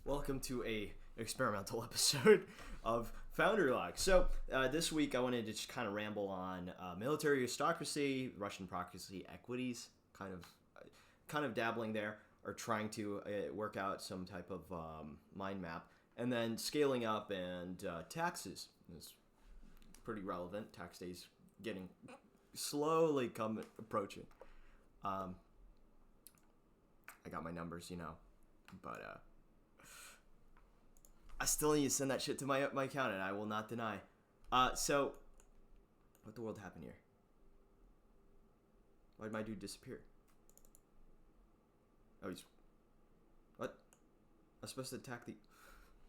welcome to a experimental episode of Foundry Log. So this week I wanted to just kind of ramble on military aristocracy, Russian proxy equities, kind of dabbling there, or trying to work out some type of mind map, and then scaling up and taxes is pretty relevant. Tax day's getting slowly approaching. I got my numbers, but I still need to send that shit to my accountant. I will not deny. So what the world happened here? Why did my dude disappear? Oh, he's what? I was supposed to attack the.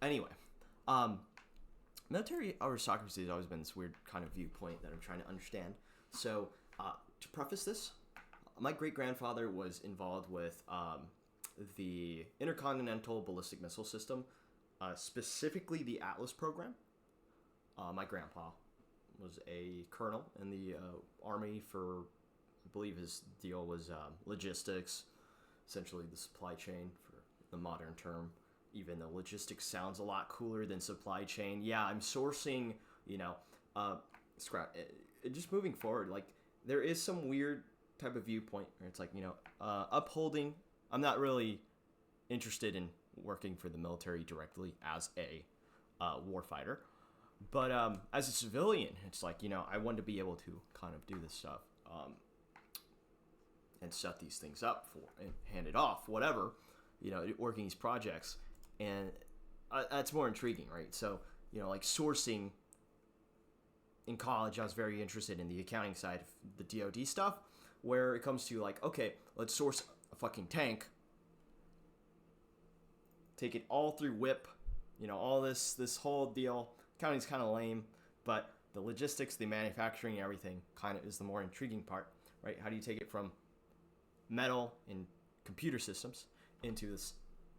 Anyway, military aristocracy has always been this weird kind of viewpoint that I'm trying to understand. So to preface this, my great grandfather was involved with the Intercontinental Ballistic Missile System, specifically the Atlas program. My grandpa was a colonel in the Army for, I believe his deal was logistics, essentially the supply chain for the modern term, even though logistics sounds a lot cooler than supply chain. Yeah, I'm sourcing, just moving forward, like, there is some weird type of viewpoint where it's like, upholding. I'm not really interested in working for the military directly as a warfighter, but as a civilian, it's like, I want to be able to kind of do this stuff and set these things up and hand it off, whatever, working these projects, and that's more intriguing, right? So, like sourcing. In college, I was very interested in the accounting side of the DoD stuff, where it comes to like, okay, let's source a fucking tank, take it all through WIP, all this whole deal. Accounting's kind of lame, but the logistics, the manufacturing, and everything kind of is the more intriguing part, right? How do you take it from metal and computer systems into this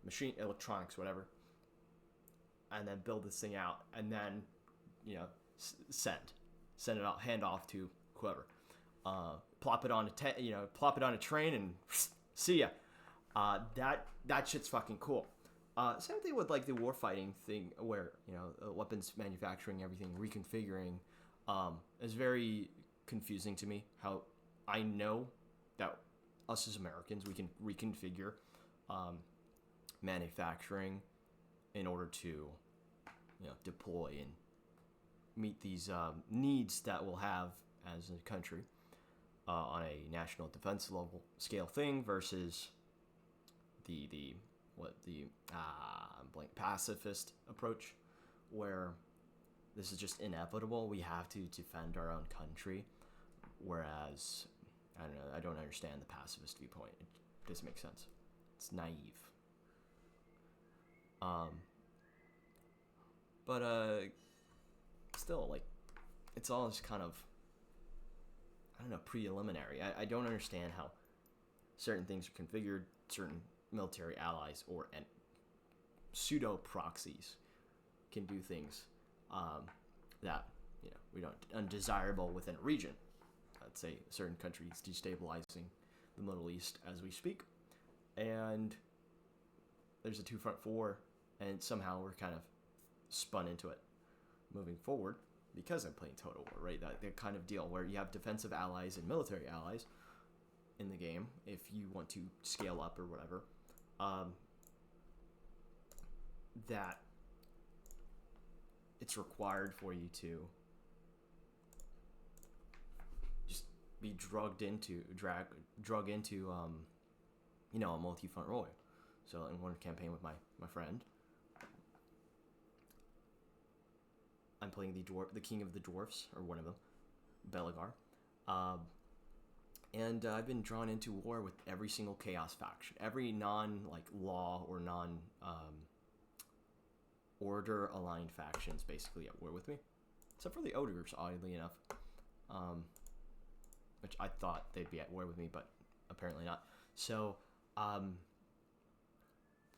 machine, electronics, whatever, and then build this thing out, and then, send it out, hand off to whoever, plop it on a train and see ya. That shit's fucking cool. Same thing with like the warfighting thing, where weapons manufacturing, everything reconfiguring, is very confusing to me. How I know that us as Americans, we can reconfigure manufacturing in order to deploy and meet these needs that we'll have as a country on a national defense level scale thing versus the pacifist approach, where this is just inevitable. We have to defend our own country, whereas I don't know. I don't understand the pacifist viewpoint. It doesn't make sense. It's naive. But still, like, it's all just kind of, I don't know, preliminary. I don't understand how certain things are configured, certain military allies or pseudo proxies can do things that we don't, undesirable within a region. Let's say a certain country is destabilizing the Middle East as we speak, and there's a two-front war, and somehow we're kind of spun into it moving forward because I'm playing Total War, right? That kind of deal where you have defensive allies and military allies in the game if you want to scale up or whatever. That it's required for you to just be drug into a multi-front role. So in one campaign with my friend, I'm playing the king of the dwarfs, or one of them, Belagar, and I've been drawn into war with every single chaos faction, every law or order aligned factions basically at war with me, except for the ogres, oddly enough, which I thought they'd be at war with me, but apparently not. So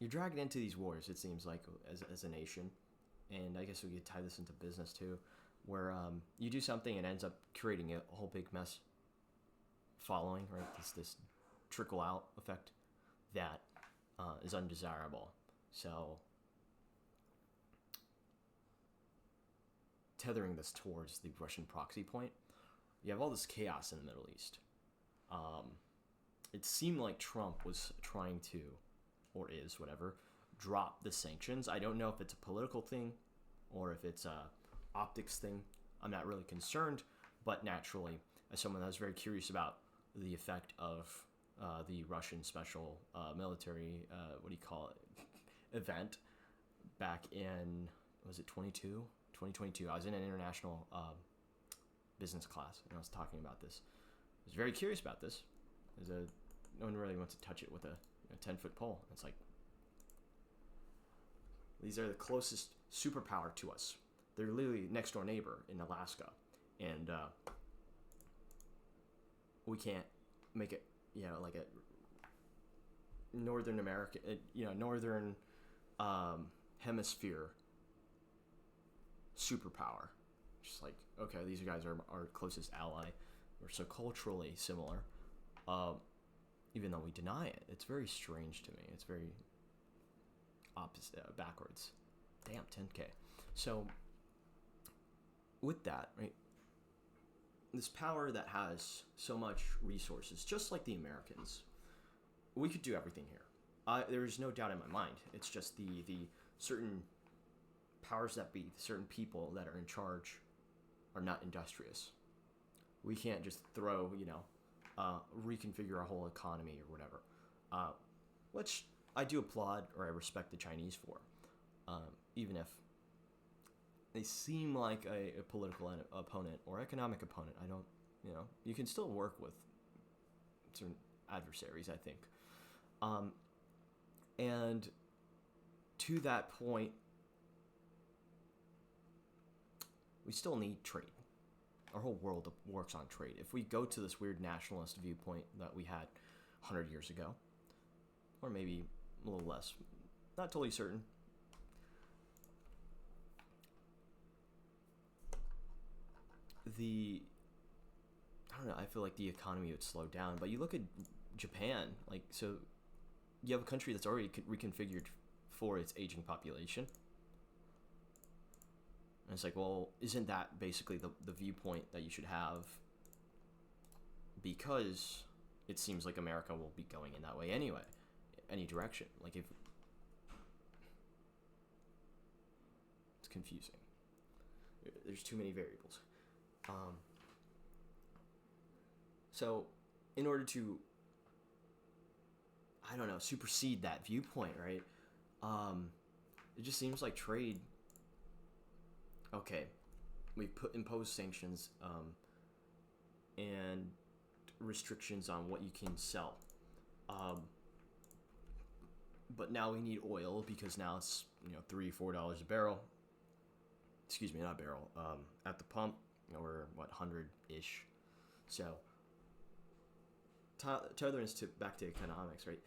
you're dragged into these wars, it seems like, as a nation. And I guess we could tie this into business too, where you do something and ends up creating a whole big mess following, right? This trickle out effect that is undesirable. So tethering this towards the Russian proxy point, you have all this chaos in the Middle East. It seemed like Trump was trying to, or is, whatever, drop the sanctions. I don't know if it's a political thing or if it's a optics thing. I'm not really concerned, but naturally, as someone that was very curious about the effect of the Russian special military, event back in, was it 2022? I was in an international business class, and I was talking about this. I was very curious about this. No one really wants to touch it with a 10-foot pole. It's like, these are the closest superpower to us. They're literally next door neighbor in Alaska, and we can't make it, like a Northern America, Northern hemisphere superpower. Just like, okay, these guys are our closest ally. We're so culturally similar. Even though we deny it, it's very strange to me. It's very opposite, backwards. Damn, 10K. So, with that, right, this power that has so much resources, just like the Americans, we could do everything here. There's no doubt in my mind. It's just the certain powers that be, certain people that are in charge are not industrious. We can't just throw, reconfigure our whole economy or whatever, which I do applaud, or I respect the Chinese for, even if they seem like a political opponent or economic opponent. I don't, you can still work with certain adversaries, I think. And to that point, we still need trade. Our whole world works on trade. If we go to this weird nationalist viewpoint that we had 100 years ago, or maybe a little less, not totally certain, I don't know, I feel like the economy would slow down. But you look at Japan, like, so you have a country that's already reconfigured for its aging population. And it's like, well, isn't that basically the viewpoint that you should have? Because it seems like America will be going in that way anyway, any direction. Like, if it's confusing, there's too many variables. So in order to, I don't know, supersede that viewpoint, right? It just seems like trade. Okay, we impose sanctions and restrictions on what you can sell. But now we need oil because now it's $3-4 a barrel. Excuse me, not a barrel. At the pump, we're what, 100-ish. So tethering us back to economics, right?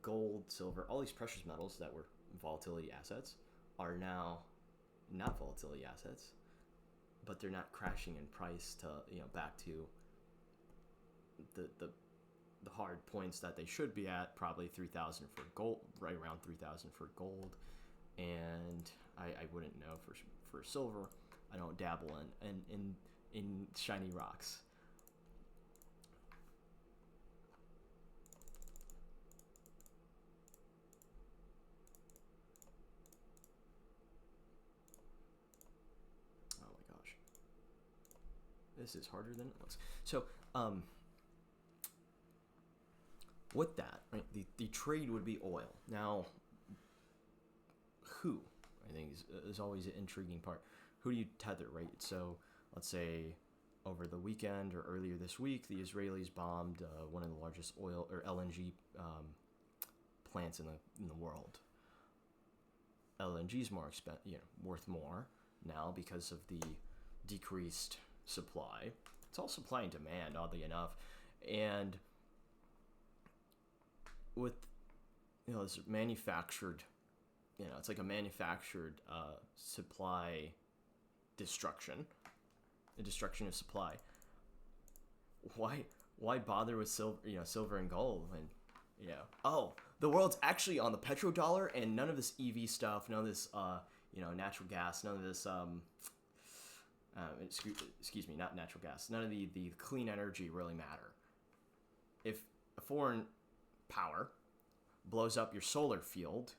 Gold, silver, all these precious metals that were volatility assets are now not volatility assets, but they're not crashing in price to back to the hard points that they should be at, probably 3,000 for gold, right around 3,000 for gold, and I wouldn't know for silver. I don't dabble in shiny rocks. This is harder than it looks. So, with that, right, the trade would be oil. Now, who? I think is always an intriguing part. Who do you tether, right? So, let's say over the weekend or earlier this week, the Israelis bombed one of the largest oil or LNG plants in the world. LNG is more worth more now because of the decreased supply. It's all supply and demand, oddly enough, and with this manufactured, it's like a manufactured supply destruction, the destruction of supply. Why bother with silver and gold when the world's actually on the petrodollar, and none of this EV stuff, none of this natural gas, none of this excuse me, not natural gas. None of the clean energy really matter. If a foreign power blows up your solar field,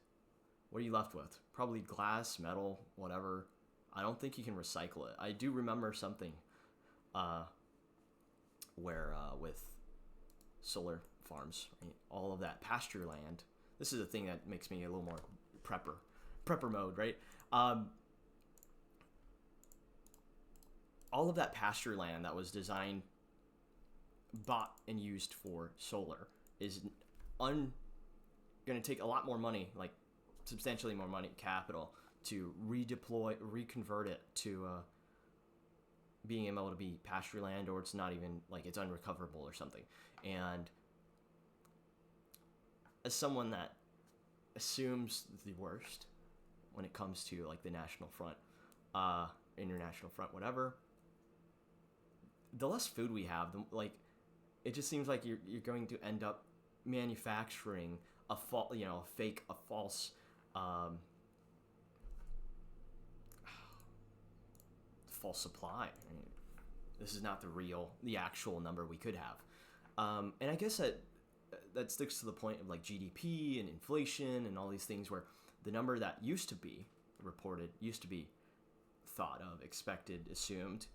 what are you left with? Probably glass, metal, whatever. I don't think you can recycle it. I do remember something where with solar farms, right, all of that pasture land. This is the thing that makes me a little more prepper mode, right? All of that pasture land that was designed, bought, and used for solar is going to take a lot more money, like substantially more money, capital, to reconvert it to being able to be pasture land, or it's not even, like, it's unrecoverable or something. And as someone that assumes the worst when it comes to, like, the national front, international front, whatever, the less food we have, it just seems like you're going to end up manufacturing a false supply. I mean, this is not the actual number we could have. And I guess that sticks to the point of, like, GDP and inflation and all these things, where the number that used to be reported, thought of, expected, assumed,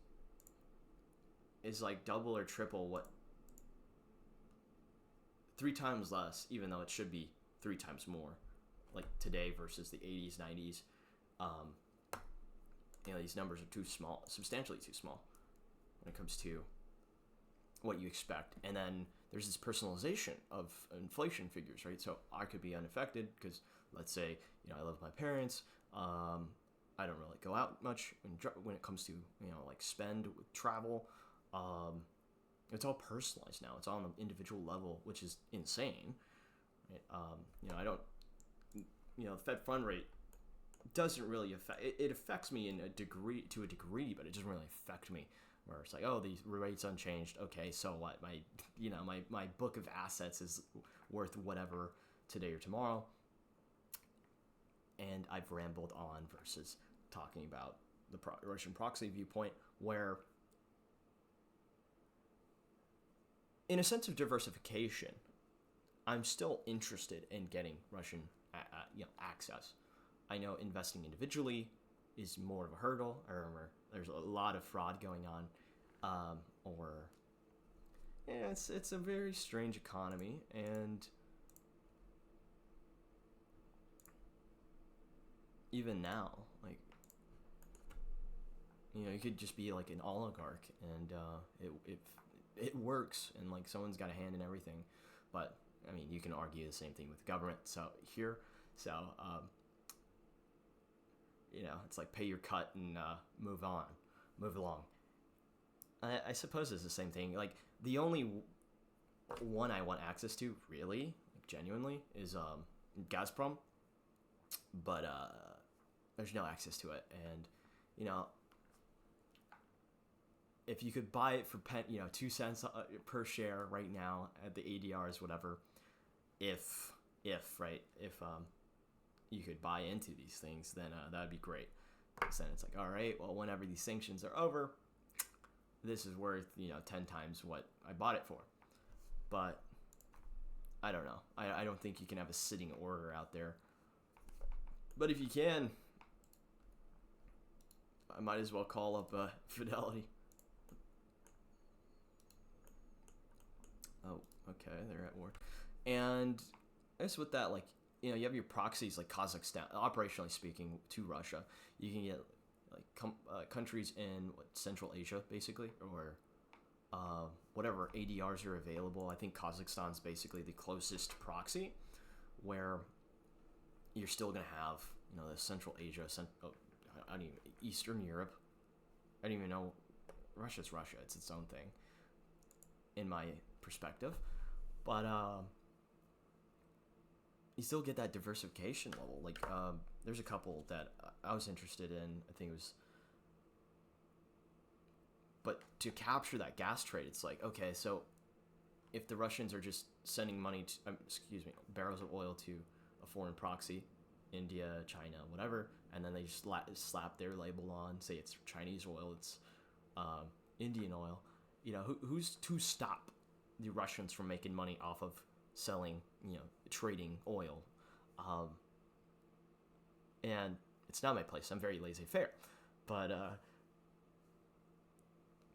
is like double or triple what, 3 times less, even though it should be 3 times more, like today versus the 80s, 90s. These numbers are too small, substantially too small when it comes to what you expect. And then there's this personalization of inflation figures, right? So I could be unaffected because, let's say, I live with my parents. I don't really go out much when it comes to, like, spend with travel. It's all personalized now. It's all on an individual level, which is insane. Right? I don't, the Fed fund rate doesn't really affect, it affects me to a degree, but it doesn't really affect me, where it's like, oh, the rate's unchanged. Okay, so what? My book of assets is worth whatever today or tomorrow. And I've rambled on versus talking about the Russian proxy viewpoint, where, in a sense of diversification, I'm still interested in getting Russian access. I know investing individually is more of a hurdle. I remember there's a lot of fraud going on, it's a very strange economy, and even now, like, you could just be like an oligarch, and it works, and, like, someone's got a hand in everything. But I mean, you can argue the same thing with government. It's like, pay your cut and move along. I suppose it's the same thing. Like, the only one I want access to, really, like, genuinely, is Gazprom, but there's no access to it. And if you could buy it for 2 cents per share right now at the ADRs, whatever, if you could buy into these things, then that'd be great. So then it's like, all right, well, whenever these sanctions are over, this is worth 10 times what I bought it for. But I don't know. I don't think you can have a sitting order out there. But if you can, I might as well call up Fidelity. Oh, okay, they're at war. And I guess with that, like, you have your proxies, like Kazakhstan, operationally speaking, to Russia. You can get, like, countries in Central Asia, basically, or whatever ADRs are available. I think Kazakhstan's basically the closest proxy, where you're still going to have, the Central Asia, Eastern Europe. I don't even know. Russia's Russia. It's its own thing, in my perspective. But you still get that diversification level. Like, there's a couple that I was interested in. I think it was, but to capture that gas trade, it's like, okay, so if the Russians are just sending money to, barrels of oil to a foreign proxy, India, China, whatever, and then they just slap their label on, say it's Chinese oil, it's Indian oil. Who's to stop the Russians from making money off of selling, trading oil? And it's not my place. I'm very laissez-faire. But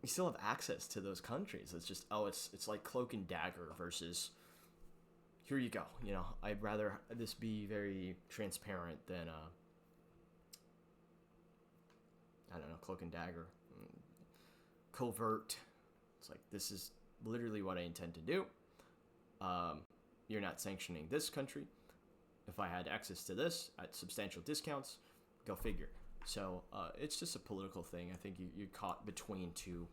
we still have access to those countries. It's just, it's like cloak and dagger versus, here you go. I'd rather this be very transparent than, I don't know, cloak and dagger. Covert. It's like, this is literally what I intend to do. You're not sanctioning this country. If I had access to this at substantial discounts, go figure. So it's just a political thing. I think you're caught between two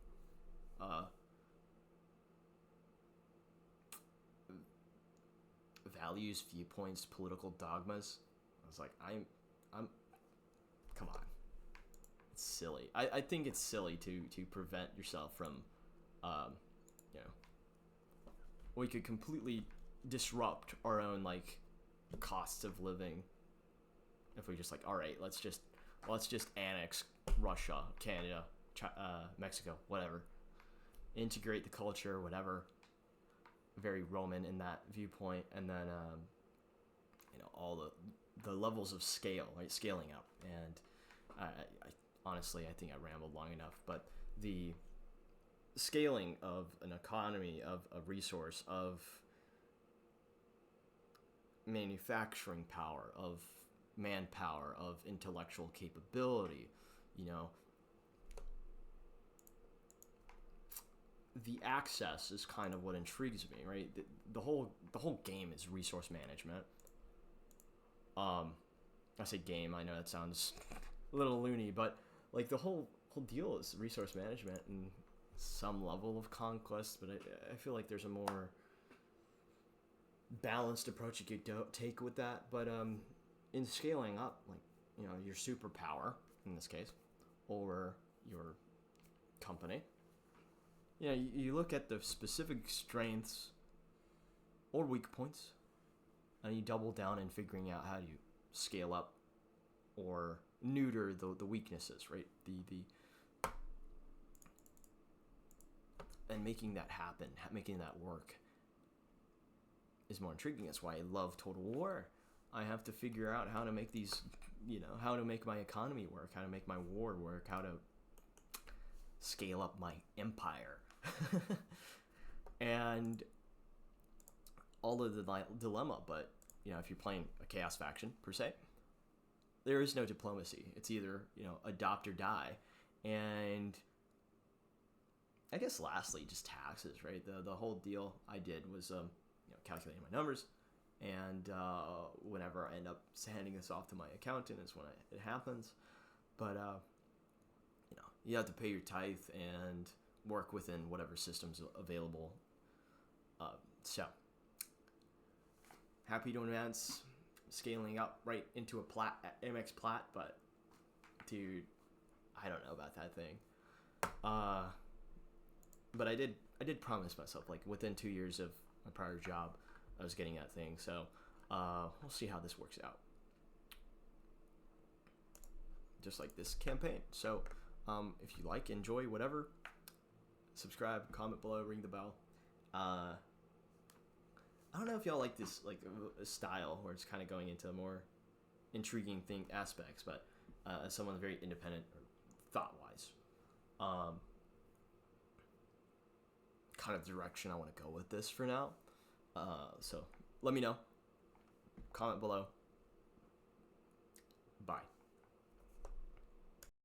values, viewpoints, political dogmas. I was like, I'm come on. It's silly. I think it's silly to prevent yourself from, we could completely disrupt our own costs of living if we just all right, let's just annex Russia, Canada, Mexico, whatever, integrate the culture, whatever, very Roman in that viewpoint, and then all the levels of scale, right, scaling up. And I honestly, I think I rambled long enough, but the scaling of an economy, of a resource, of manufacturing power, of manpower, of intellectual capability, the access is kind of what intrigues me, right? The whole game is resource management. I say game, I know that sounds a little loony, but the whole deal is resource management and some level of conquest, but I feel like there's a more balanced approach you could take with that. But in scaling up, your superpower in this case, or your company, you look at the specific strengths or weak points, and you double down in figuring out how to scale up or neuter the weaknesses, right? The and making that happen, making that work is more intriguing. That's why I love Total War. I have to figure out how to make these, how to make my economy work, how to make my war work, how to scale up my empire. And all of the dilemma, but, if you're playing a chaos faction, per se, there is no diplomacy. It's either, adopt or die. And I guess lastly, just taxes, right? The whole deal I did was, calculating my numbers, and whenever I end up handing this off to my accountant is when it happens. But you have to pay your tithe and work within whatever system's available. So happy to advance, scaling up right into a MX plat, but dude, I don't know about that thing. But I did promise myself, within 2 years of my prior job, I was getting that thing. So we'll see how this works out. Just like this campaign. So if you enjoy, whatever, subscribe, comment below, ring the bell. I don't know if y'all like this style where it's kind of going into more intriguing aspects, but as someone very independent or thought-wise, kind of direction I want to go with this for now. So let me know. Comment below. Bye.